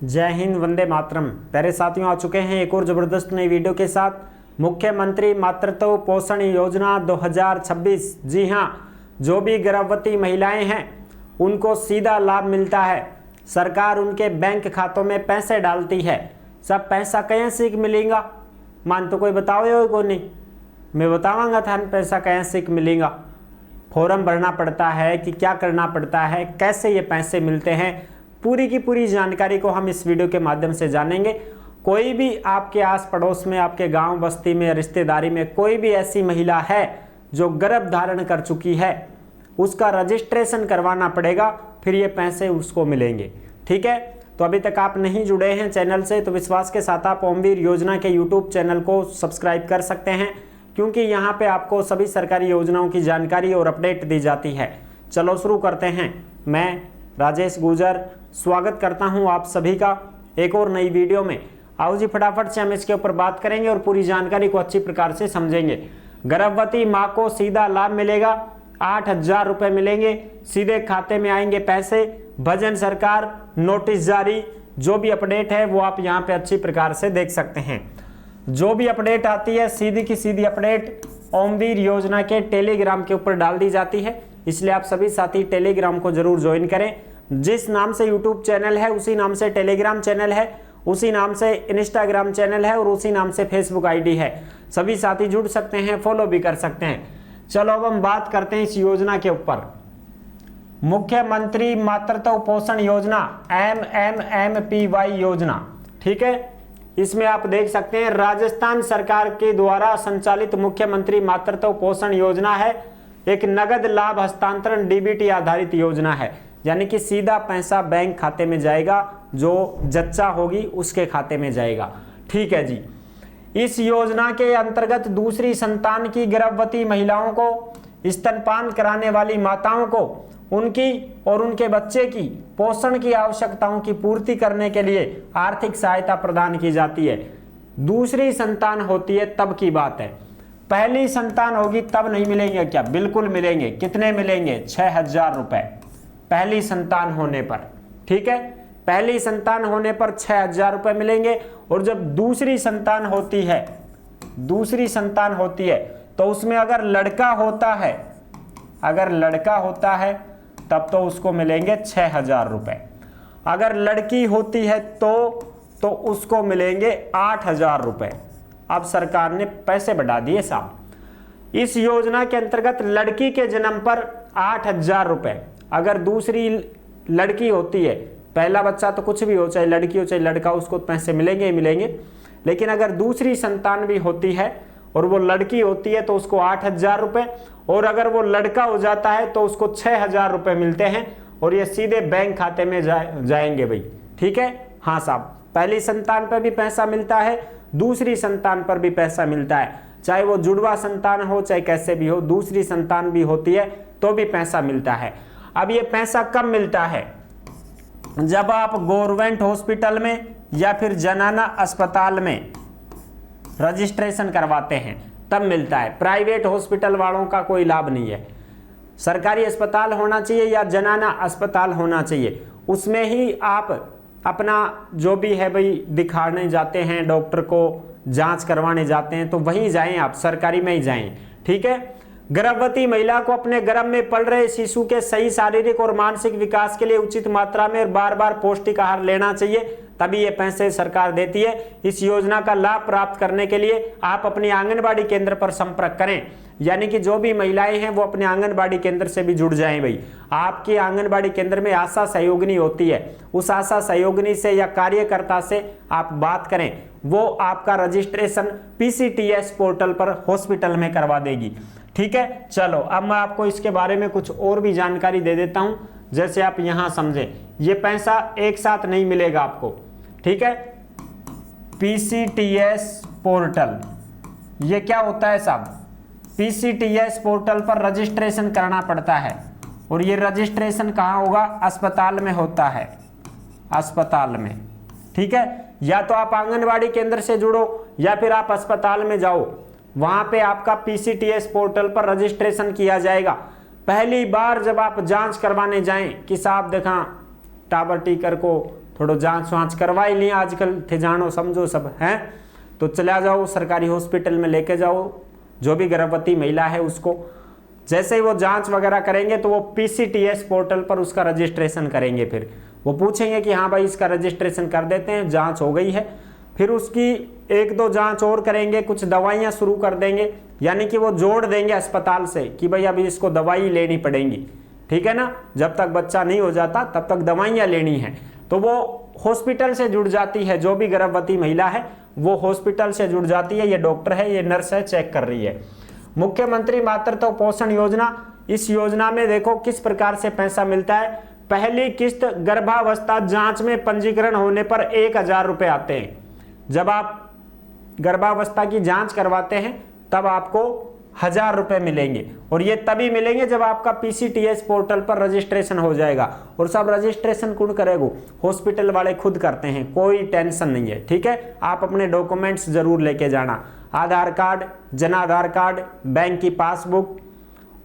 जय हिंद, वंदे मातरम। प्यारे साथियों, आ चुके हैं एक और ज़बरदस्त नई वीडियो के साथ। मुख्यमंत्री मातृत्व पोषण योजना 2026। जी हाँ, जो भी गर्भवती महिलाएं हैं उनको सीधा लाभ मिलता है। सरकार उनके बैंक खातों में पैसे डालती है। सब पैसा कैसे मिलेगा मान तो कोई बताओ को नहीं, मैं बताऊंगा था पैसा कैसे मिलेगा। फॉर्म भरना पड़ता है कि क्या करना पड़ता है, कैसे ये पैसे मिलते हैं, पूरी की पूरी जानकारी को हम इस वीडियो के माध्यम से जानेंगे। कोई भी आपके आस पड़ोस में, आपके गांव बस्ती में, रिश्तेदारी में कोई भी ऐसी महिला है जो गर्भ धारण कर चुकी है, उसका रजिस्ट्रेशन करवाना पड़ेगा, फिर ये पैसे उसको मिलेंगे। ठीक है, तो अभी तक आप नहीं जुड़े हैं चैनल से तो विश्वास के साथ आप ओमवीर योजना के यूट्यूब चैनल को सब्सक्राइब कर सकते हैं, क्योंकि यहाँ पे आपको सभी सरकारी योजनाओं की जानकारी और अपडेट दी जाती है। चलो शुरू करते हैं। मैं राजेश गुजर स्वागत करता हूं आप सभी का एक और नई वीडियो में। आओ जी, फटाफट से हम इसके ऊपर बात करेंगे और पूरी जानकारी को अच्छी प्रकार से समझेंगे। गर्भवती माँ को सीधा लाभ मिलेगा, 8,000 रुपये मिलेंगे, सीधे खाते में आएंगे पैसे। भजन सरकार नोटिस जारी, जो भी अपडेट है वो आप यहाँ पे अच्छी प्रकार से देख सकते हैं। जो भी अपडेट आती है सीधी की सीधी अपडेट ओमवीर योजना के टेलीग्राम के ऊपर डाल दी जाती है, इसलिए आप सभी साथी टेलीग्राम को जरूर ज्वाइन करें। जिस नाम से यूट्यूब चैनल है उसी नाम से टेलीग्राम चैनल है, उसी नाम से इंस्टाग्राम चैनल है और उसी नाम से फेसबुक आईडी है। सभी साथी जुड़ सकते हैं, फॉलो भी कर सकते हैं। चलो अब हम बात करते हैं इस योजना के ऊपर। मुख्यमंत्री मातृत्व पोषण योजना MMMPY योजना। ठीक है, इसमें आप देख सकते हैं राजस्थान सरकार के द्वारा संचालित मुख्यमंत्री मातृत्व पोषण योजना है। एक नगद लाभ हस्तांतरण DBT आधारित योजना है, यानी कि सीधा पैसा बैंक खाते में जाएगा, जो जच्चा होगी उसके खाते में जाएगा। ठीक है जी, इस योजना के अंतर्गत दूसरी संतान की गर्भवती महिलाओं को, स्तनपान कराने वाली माताओं को उनकी और उनके बच्चे की पोषण की आवश्यकताओं की पूर्ति करने के लिए आर्थिक सहायता प्रदान की जाती है। दूसरी संतान होती है तब की बात है, पहली संतान होगी तब नहीं मिलेंगे क्या? बिल्कुल मिलेंगे। कितने मिलेंगे? 6,000 रुपए पहली संतान होने पर। ठीक है, पहली संतान होने पर 6,000 रुपए मिलेंगे। और जब दूसरी संतान होती है तो उसमें अगर लड़का होता है तब तो उसको मिलेंगे 6,000 रुपए। अगर लड़की होती है तो उसको मिलेंगे 8,000 रुपए। अब सरकार ने पैसे बढ़ा दिए साहब। इस योजना के अंतर्गत लड़की के जन्म पर 8,000 रुपए। अगर दूसरी लड़की होती है, पहला बच्चा तो कुछ भी हो, चाहे लड़की हो चाहे लड़का, उसको पैसे मिलेंगे ही मिलेंगे। लेकिन अगर दूसरी संतान भी होती है और वो लड़की होती है तो उसको 8,000 रुपए, और अगर वो लड़का हो जाता है तो उसको 6,000 रुपए मिलते हैं और ये सीधे बैंक खाते में जाएंगे भाई। ठीक है, हाँ साहब, पहली संतान पर भी पैसा मिलता है, दूसरी संतान पर भी पैसा मिलता है। चाहे वो जुड़वा संतान हो चाहे कैसे भी हो, दूसरी संतान भी होती है तो भी पैसा मिलता है। अब ये पैसा कब मिलता है? जब आप गवर्नमेंट हॉस्पिटल में या फिर जनाना अस्पताल में रजिस्ट्रेशन करवाते हैं तब मिलता है। प्राइवेट हॉस्पिटल वालों का कोई लाभ नहीं है। सरकारी अस्पताल होना चाहिए या जनाना अस्पताल होना चाहिए, उसमें ही आप अपना जो भी है भाई दिखाने जाते हैं, डॉक्टर को जांच करवाने जाते हैं, तो वहीं जाएं आप, सरकारी में ही जाएं। ठीक है, गर्भवती महिला को अपने गर्भ में पल रहे शिशु के सही शारीरिक और मानसिक विकास के लिए उचित मात्रा में और बार बार पौष्टिक आहार लेना चाहिए, तभी ये पैसे सरकार देती है। इस योजना का लाभ प्राप्त करने के लिए आप अपने आंगनबाड़ी केंद्र पर संपर्क करें, यानी कि जो भी महिलाएं हैं वो अपने आंगनबाड़ी केंद्र से भी जुड़ जाएं भाई। आपकी आंगनबाड़ी केंद्र में आशा सहयोगिनी होती है, उस आशा सहयोगिनी से या कार्यकर्ता से आप बात करें, वो आपका रजिस्ट्रेशन PCTS पोर्टल पर हॉस्पिटल में करवा देगी। ठीक है, चलो अब मैं आपको इसके बारे में कुछ और भी जानकारी दे देता हूं, जैसे आप यहां समझें। ये पैसा एक साथ नहीं मिलेगा आपको। ठीक है, PCTS पोर्टल, ये क्या होता है साहब? PCTS पोर्टल पर रजिस्ट्रेशन करना पड़ता है, और ये रजिस्ट्रेशन कहाँ होगा? अस्पताल में होता है, अस्पताल में। ठीक है, या तो आप आंगनबाड़ी केंद्र से जुड़ो या फिर आप अस्पताल में जाओ, वहां पे आपका PCTS पोर्टल पर रजिस्ट्रेशन किया जाएगा। पहली बार जब आप जांच करवाने जाएं कि साहब देखा टाबर टीकर को थोड़ा जांच वाँच करवा ही लिया, आजकल थे जानो समझो सब हैं, तो चला जाओ सरकारी हॉस्पिटल में लेके जाओ जो भी गर्भवती महिला है उसको। जैसे ही वो जांच वगैरह करेंगे तो वो PCTS पोर्टल पर उसका रजिस्ट्रेशन करेंगे, फिर वो पूछेंगे कि हाँ भाई इसका रजिस्ट्रेशन कर देते हैं, जांच हो गई है। फिर उसकी 1-2 जांच और करेंगे, कुछ दवाइयाँ शुरू कर देंगे, यानी कि वो जोड़ देंगे अस्पताल से कि भाई अभी इसको दवाई लेनी पड़ेगी, ठीक है ना, जब तक बच्चा नहीं हो जाता तब तक दवाइयाँ लेनी है। तो वो हॉस्पिटल से जुड़ जाती है, जो भी गर्भवती महिला है वो हॉस्पिटल से जुड़ जाती है, ये डॉक्टर है, ये नर्स है, चेक कर रही है। मुख्यमंत्री मातृत्व पोषण योजना, इस योजना में देखो किस प्रकार से पैसा मिलता है। पहली किस्त गर्भावस्था जांच में पंजीकरण होने पर 1000 रुपए आते हैं। जब आप गर्भावस्था की जांच करवाते हैं तब आपको 1000 रुपए मिलेंगे, और ये तभी मिलेंगे जब आपका PCTS पोर्टल पर रजिस्ट्रेशन हो जाएगा। और सब रजिस्ट्रेशन कौन करेगा? हॉस्पिटल वाले खुद करते हैं, कोई टेंशन नहीं है, ठीक है। आप अपने डॉक्यूमेंट्स जरूर लेके जाना, आधार card, Jan Aadhaar card, bank की पासबुक,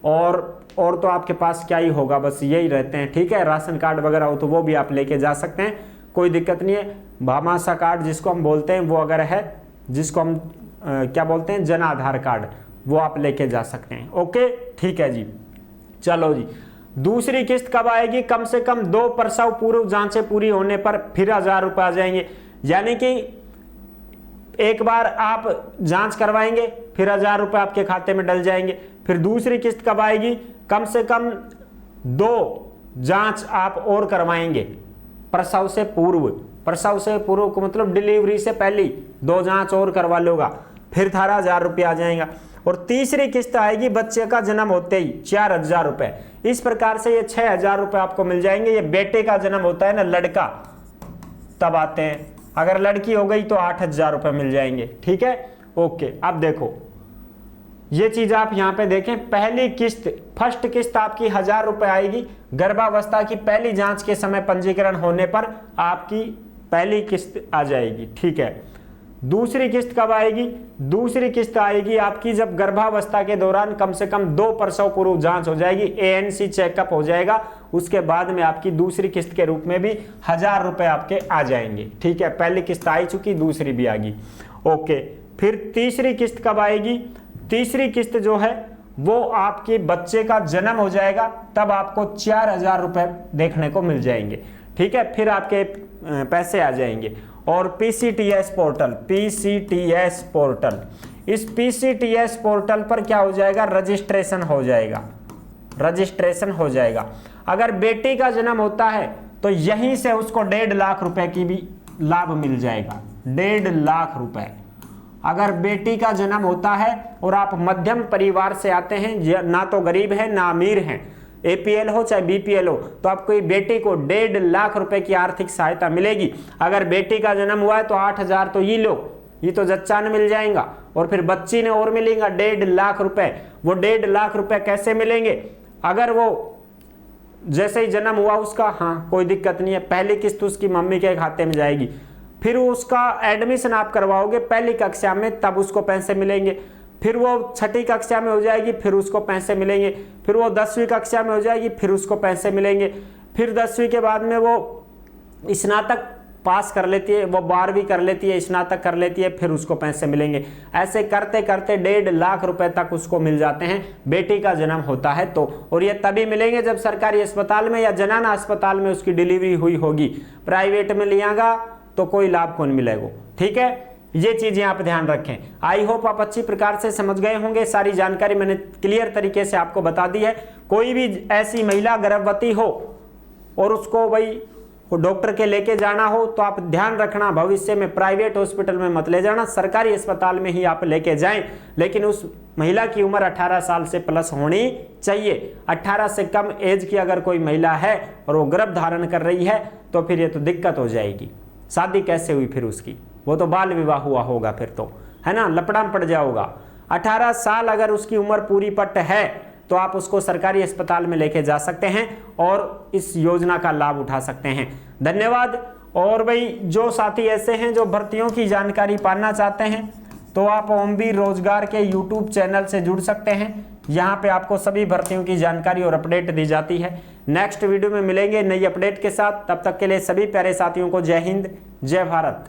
और तो आपके पास क्या ही होगा, बस यही रहते हैं, ठीक है। राशन कार्ड वगैरह हो तो वो भी आप लेके जा सकते हैं, कोई दिक्कत नहीं है। भामाशाह कार्ड जिसको हम बोलते हैं वो अगर है, जिसको हम क्या बोलते हैं, जन आधार कार्ड, वो आप लेके जा सकते हैं। ओके, ठीक है जी। चलो जी, दूसरी किस्त कब आएगी? कम से कम 2 प्रसव पूर्व जांचें पूरी होने पर फिर 1000 रुपये आ जाएंगे। यानी कि एक बार आप जांच करवाएंगे फिर 1000 रुपये आपके खाते में डल जाएंगे। फिर दूसरी किस्त कब आएगी? कम से कम 2 जांच आप और करवाएंगे प्रसव से पूर्व। प्रसव से पूर्व को मतलब डिलीवरी से पहले 2 जांच और करवा लोगा, फिर 1000 रुपये आ जाएगा। और तीसरी किस्त आएगी बच्चे का जन्म होते ही 4000 रुपये। इस प्रकार से ये 6000 रुपये आपको मिल जाएंगे। ये बेटे का जन्म होता है ना, लड़का, तब आते हैं। अगर लड़की हो गई तो 8000 रुपये मिल जाएंगे, ठीक है। ओके, अब देखो ये चीज आप यहाँ पे देखें, पहली किस्त, फर्स्ट किस्त आपकी 1000 रुपये आएगी। गर्भावस्था की पहली जांच के समय पंजीकरण होने पर आपकी पहली किस्त आ जाएगी, ठीक है। दूसरी किस्त कब आएगी? दूसरी किस्त आएगी आपकी जब गर्भावस्था के दौरान कम से कम 2 प्रसव पूर्व जांच हो जाएगी, ANC चेकअप हो जाएगा, उसके बाद में आपकी दूसरी किस्त के रूप में भी 1000 रुपये आपके आ जाएंगे, ठीक है। पहली किस्त आ चुकी, दूसरी भी आ गई। ओके, फिर तीसरी किस्त कब आएगी? तीसरी किस्त जो है वो आपके बच्चे का जन्म हो जाएगा, तब आपको 4000 रुपये देखने को मिल जाएंगे, ठीक है। फिर आपके पैसे आ जाएंगे। और PCTS पोर्टल, PCTS पोर्टल, इस PCTS पोर्टल पर क्या हो जाएगा? रजिस्ट्रेशन हो जाएगा, रजिस्ट्रेशन हो जाएगा। अगर बेटी का जन्म होता है तो यहीं से उसको 1.5 लाख रुपए की भी लाभ मिल जाएगा, 1.5 लाख रुपए। अगर बेटी का जन्म होता है और आप मध्यम परिवार से आते हैं, ना तो गरीब है ना अमीर हैं, APL हो चाहे BPL हो, तो आपको ये बेटी को 1.5 लाख रुपए की आर्थिक सहायता मिलेगी। अगर बेटी का जन्म हुआ है तो 8000 तो ये लो, ये तो जच्चा ने मिल जाएगा, और फिर बच्ची ने और मिलेगा 1.5 लाख रुपए। वो 1.5 लाख रुपए कैसे मिलेंगे? अगर वो जैसे ही जन्म हुआ उसका, हाँ कोई दिक्कत नहीं है, पहली किस्त उसकी मम्मी के खाते में जाएगी। फिर उसका एडमिशन आप करवाओगे पहली कक्षा में, तब उसको पैसे मिलेंगे। फिर वो 6ठी कक्षा में हो जाएगी, फिर उसको पैसे मिलेंगे। फिर वो 10वीं कक्षा में हो जाएगी, फिर उसको पैसे मिलेंगे। फिर 10वीं के बाद में वो स्नातक पास कर लेती है, वो 12वीं कर लेती है, स्नातक कर लेती है, फिर उसको पैसे मिलेंगे। ऐसे करते करते 1.5 लाख रुपए तक उसको मिल जाते हैं, बेटी का जन्म होता है तो। और ये तभी मिलेंगे जब सरकारी अस्पताल में या जनाना अस्पताल में उसकी डिलीवरी हुई होगी। प्राइवेट में लियागा तो कोई लाभ कौन मिलेगा, ठीक है। ये चीजें आप ध्यान रखें। आई होप आप अच्छी प्रकार से समझ गए होंगे। सारी जानकारी मैंने क्लियर तरीके से आपको बता दी है। कोई भी ऐसी महिला गर्भवती हो और उसको भाई डॉक्टर के लेके जाना हो तो आप ध्यान रखना, भविष्य में प्राइवेट हॉस्पिटल में मत ले जाना, सरकारी अस्पताल में ही आप लेके जाएं। लेकिन उस महिला की उम्र 18 साल से प्लस होनी चाहिए। 18 से कम एज की अगर कोई महिला है और वो गर्भ धारण कर रही है तो फिर ये तो दिक्कत हो जाएगी। शादी कैसे हुई फिर उसकी? वो तो बाल विवाह हुआ होगा फिर तो, है ना, लपड़ा पड़ जाओगा। 18 साल अगर उसकी उम्र पूरी पट है तो आप उसको सरकारी अस्पताल में लेके जा सकते हैं और इस योजना का लाभ उठा सकते हैं। धन्यवाद। और भाई जो साथी ऐसे हैं जो भर्तियों की जानकारी पाना चाहते हैं तो आप ओमवीर रोजगार के यूट्यूब चैनल से जुड़ सकते हैं। यहाँ पे आपको सभी भर्तियों की जानकारी और अपडेट दी जाती है। नेक्स्ट वीडियो में मिलेंगे नई अपडेट के साथ, तब तक के लिए सभी प्यारे साथियों को जय हिंद, जय भारत।